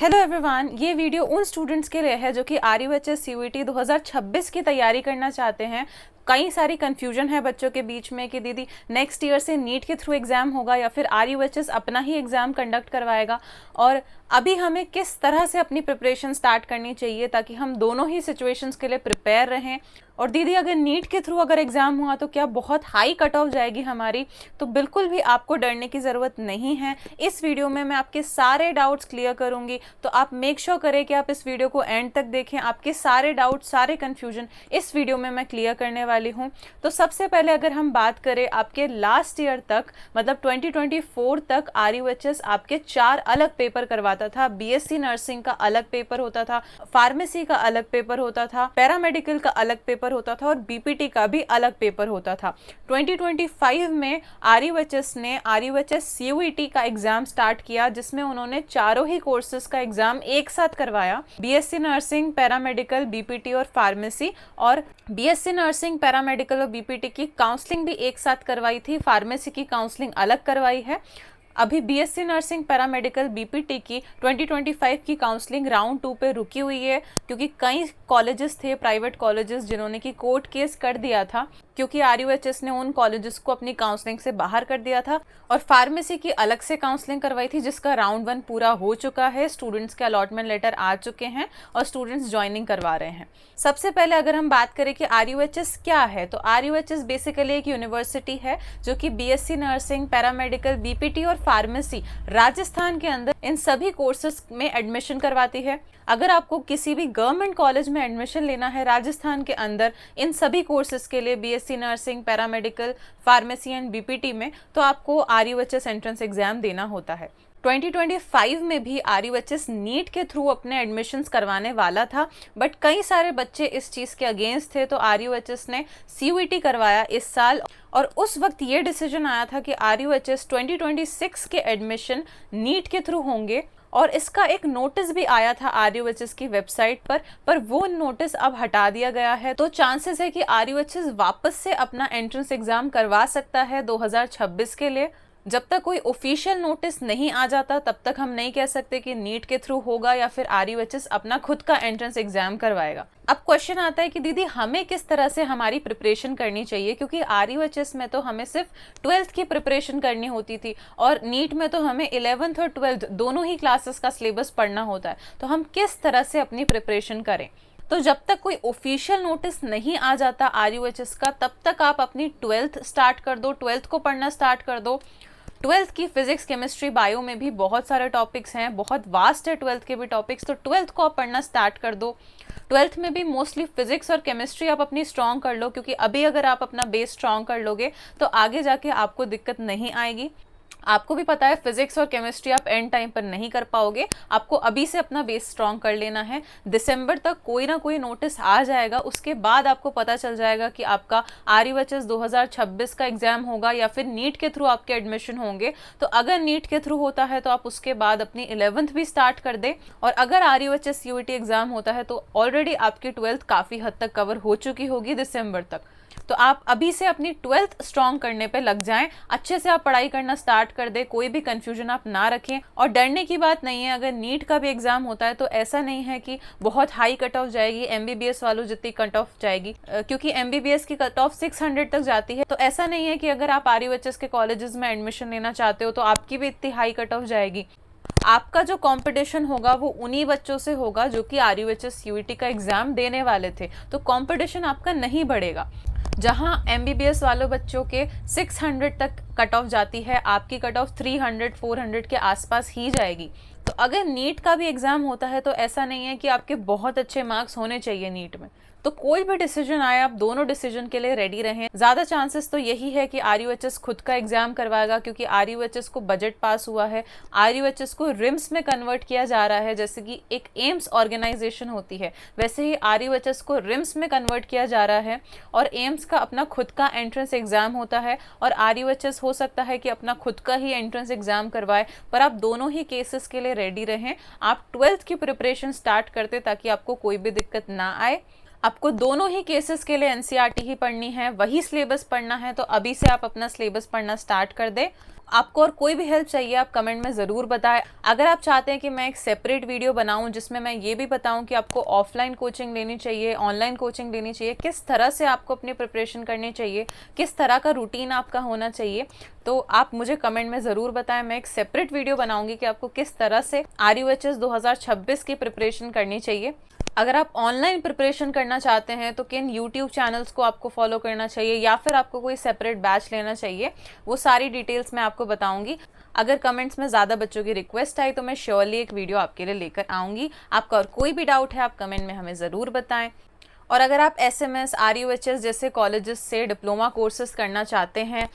Hello everyone, ये video उन students के लिए है जो कि RUHS CUET 2026 की तैयारी करना चाहते हैं। कई सारी कन्फ्यूजन है बच्चों के बीच में कि दीदी नेक्स्ट ईयर से नीट के थ्रू एग्ज़ाम होगा या फिर RUHS अपना ही एग्ज़ाम कंडक्ट करवाएगा, और अभी हमें किस तरह से अपनी प्रिपरेशन स्टार्ट करनी चाहिए ताकि हम दोनों ही सिचुएशंस के लिए प्रिपेयर रहें। और दीदी अगर नीट के थ्रू अगर एग्ज़ाम हुआ तो क्या बहुत हाई कट ऑफ जाएगी हमारी? तो बिल्कुल भी आपको डरने की ज़रूरत नहीं है। इस वीडियो में मैं आपके सारे डाउट्स क्लियर करूंगी, तो आप मेक श्योर करें कि आप इस वीडियो को एंड तक देखें। आपके सारे डाउट, सारे कन्फ्यूजन इस वीडियो में मैं क्लियर करने वाली हूँ। तो सबसे पहले अगर हम बात करें आपके लास्ट ईयर तक, मतलब 2024 तक RUHS आपके 4 अलग पेपर करवाता था। BSc नर्सिंग का अलग पेपर होता था, फार्मेसी का अलग पेपर होता था, पैरामेडिकल का अलग पेपर होता था और BPT का भी अलग पेपर होता था। 2025 में RUHS ने RUHS CUET का एग्जाम स्टार्ट किया, जिसमें उन्होंने चारों ही कोर्सेज का एग्जाम एक साथ करवाया। BSc नर्सिंग, पैरामेडिकल, BPT और फार्मेसी, और BSc नर्सिंग, पैरामेडिकल और BPT की काउंसलिंग भी एक साथ करवाई थी। फार्मेसी की काउंसलिंग अलग करवाई है। अभी BSc नर्सिंग, पैरामेडिकल, BPT की 2025 की काउंसलिंग राउंड 2 पे रुकी हुई है, क्योंकि कई कॉलेजेस थे, प्राइवेट कॉलेजेस, जिन्होंने की कोर्ट केस कर दिया था, क्योंकि RUHS ने उन कॉलेजेस को अपनी काउंसलिंग से बाहर कर दिया था। और फार्मेसी की अलग से काउंसलिंग करवाई थी, जिसका राउंड 1 पूरा हो चुका है। स्टूडेंट्स के अलॉटमेंट लेटर आ चुके हैं और स्टूडेंट्स ज्वाइनिंग करवा रहे हैं। सबसे पहले अगर हम बात करें कि RUHS क्या है, तो RUHS बेसिकली एक यूनिवर्सिटी है जो कि BSc नर्सिंग, पैरामेडिकल, BPT और फार्मेसी राजस्थान के अंदर इन सभी कोर्सेज में एडमिशन करवाती है। अगर आपको किसी भी गवर्नमेंट कॉलेज में एडमिशन लेना है राजस्थान के अंदर इन सभी कोर्सेज के लिए, BSc nursing, paramedical, pharmacy and BPT में, तो आपको RUHS एंट्रेंस एग्जाम देना होता है। 2025 में भी RUHS नीट के थ्रू अपने एडमिशन्स करवाने वाला था, बट कई सारे बच्चे इस चीज़ के अगेंस्ट थे, तो RUHS ने CUET करवाया इस साल। और उस वक्त ये डिसीजन आया था कि RUHS 2026 के एडमिशन नीट के थ्रू होंगे, और इसका एक नोटिस भी आया था RUHS की वेबसाइट पर वो नोटिस अब हटा दिया गया है। तो चांसेस है कि RUHS वापस से अपना एंट्रेंस एग्जाम करवा सकता है 2026 के लिए। जब तक कोई ऑफिशियल नोटिस नहीं आ जाता तब तक हम नहीं कह सकते कि नीट के थ्रू होगा या फिर RUHS अपना खुद का एंट्रेंस एग्जाम करवाएगा। अब क्वेश्चन आता है कि दीदी हमें किस तरह से हमारी प्रिपरेशन करनी चाहिए, क्योंकि RUHS में तो हमें सिर्फ 12th की प्रिपरेशन करनी होती थी और नीट में तो हमें 11th और 12th दोनों ही क्लासेस का सिलेबस पढ़ना होता है। तो हम किस तरह से अपनी प्रिपरेशन करें? तो जब तक कोई ऑफिशियल नोटिस नहीं आ जाता RUHS का, तब तक आप अपनी 12th स्टार्ट कर दो, 12th को पढ़ना स्टार्ट कर दो। 12th की फिजिक्स, केमिस्ट्री, बायो में भी बहुत सारे टॉपिक्स हैं, बहुत वास्ट है 12th के भी टॉपिक्स, तो 12th को आप पढ़ना स्टार्ट कर दो। 12th में भी मोस्टली फिजिक्स और केमिस्ट्री आप अपनी स्ट्रॉन्ग कर लो, क्योंकि अभी अगर आप अपना बेस स्ट्रॉन्ग कर लोगे तो आगे जाके आपको दिक्कत नहीं आएगी। आपको भी पता है फिजिक्स और केमिस्ट्री आप एंड टाइम पर नहीं कर पाओगे, आपको अभी से अपना बेस स्ट्रॉन्ग कर लेना है। दिसंबर तक कोई ना कोई नोटिस आ जाएगा, उसके बाद आपको पता चल जाएगा कि आपका RUHS 2026 का एग्जाम होगा या फिर नीट के थ्रू आपके एडमिशन होंगे। तो अगर नीट के थ्रू होता है तो आप उसके बाद अपनी 11th भी स्टार्ट कर दे, और अगर RUHS CUET एग्जाम होता है तो ऑलरेडी आपकी 12th काफ़ी हद तक कवर हो चुकी होगी दिसंबर तक। तो आप अभी से अपनी 12th स्ट्रॉन्ग करने पे लग जाएं, अच्छे से आप पढ़ाई करना स्टार्ट कर दें, कोई भी कंफ्यूजन आप ना रखें। और डरने की बात नहीं है, अगर नीट का भी एग्जाम होता है तो ऐसा नहीं है कि बहुत हाई कट ऑफ जाएगी, MBBS वालों जितनी कट ऑफ जाएगी, क्योंकि MBBS की कट ऑफ 600 तक जाती है। तो ऐसा नहीं है कि अगर आप RUHS के कॉलेजेस में एडमिशन लेना चाहते हो तो आपकी भी इतनी हाई कट ऑफ जाएगी। आपका जो कंपटीशन होगा वो उन्हीं बच्चों से होगा जो कि RUHS CUET का एग्जाम देने वाले थे, तो कंपटीशन आपका नहीं बढ़ेगा। जहां MBBS वालों बच्चों के 600 तक कट ऑफ जाती है, आपकी कट ऑफ 300 400 के आसपास ही जाएगी। तो अगर नीट का भी एग्जाम होता है तो ऐसा नहीं है कि आपके बहुत अच्छे मार्क्स होने चाहिए नीट में। तो कोई भी डिसीजन आए, आप दोनों डिसीजन के लिए रेडी रहें। ज़्यादा चांसेस तो यही है कि RUHS खुद का एग्जाम करवाएगा, क्योंकि RUHS को बजट पास हुआ है, RUHS को रिम्स में कन्वर्ट किया जा रहा है। जैसे कि एक एम्स ऑर्गेनाइजेशन होती है, वैसे ही RUHS को रिम्स में कन्वर्ट किया जा रहा है, और एम्स का अपना खुद का एंट्रेंस एग्जाम होता है, और RUHS हो सकता है कि अपना खुद का ही एंट्रेंस एग्जाम करवाए। पर आप दोनों ही केसेस के लिए रेडी रहें। आप 12th की प्रिपरेशन स्टार्ट करते ताकि आपको कोई भी दिक्कत ना आए। आपको दोनों ही केसेस के लिए NCERT ही पढ़नी है, वही सिलेबस पढ़ना है, तो अभी से आप अपना सिलेबस पढ़ना स्टार्ट कर दें। आपको और कोई भी हेल्प चाहिए आप कमेंट में ज़रूर बताएं। अगर आप चाहते हैं कि मैं एक सेपरेट वीडियो बनाऊं जिसमें मैं ये भी बताऊं कि आपको ऑफलाइन कोचिंग लेनी चाहिए, ऑनलाइन कोचिंग लेनी चाहिए, किस तरह से आपको अपनी प्रिपरेशन करनी चाहिए, किस तरह का रूटीन आपका होना चाहिए, तो आप मुझे कमेंट में ज़रूर बताएं। मैं एक सेपरेट वीडियो बनाऊंगी कि आपको किस तरह से RUHS 2026 की प्रिपरेशन करनी चाहिए। अगर आप ऑनलाइन प्रिपरेशन करना चाहते हैं तो किन यूट्यूब चैनल्स को आपको फॉलो करना चाहिए या फिर आपको कोई सेपरेट बैच लेना चाहिए, वो सारी डिटेल्स मैं आपको बताऊंगी। अगर कमेंट्स में ज़्यादा बच्चों की रिक्वेस्ट आई तो मैं श्योरली एक वीडियो आपके लिए लेकर आऊँगी। आपका और कोई भी डाउट है आप कमेंट में हमें ज़रूर बताएं। और अगर आप SMS, RUHS जैसे कॉलेजेस से डिप्लोमा कोर्सेज करना चाहते हैं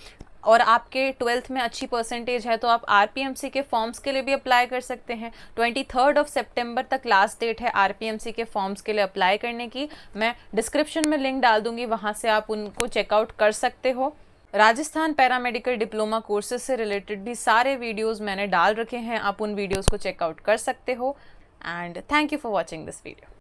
और आपके 12th में अच्छी परसेंटेज है तो आप RPMC के फॉर्म्स के लिए भी अप्लाई कर सकते हैं। 23 सितंबर तक लास्ट डेट है RPMC के फॉर्म्स के लिए अप्लाई करने की। मैं डिस्क्रिप्शन में लिंक डाल दूंगी, वहाँ से आप उनको चेकआउट कर सकते हो। राजस्थान पैरामेडिकल डिप्लोमा कोर्सेज से रिलेटेड भी सारे वीडियोज़ मैंने डाल रखे हैं, आप उन वीडियोज़ को चेकआउट कर सकते हो। And thank you for watching this video.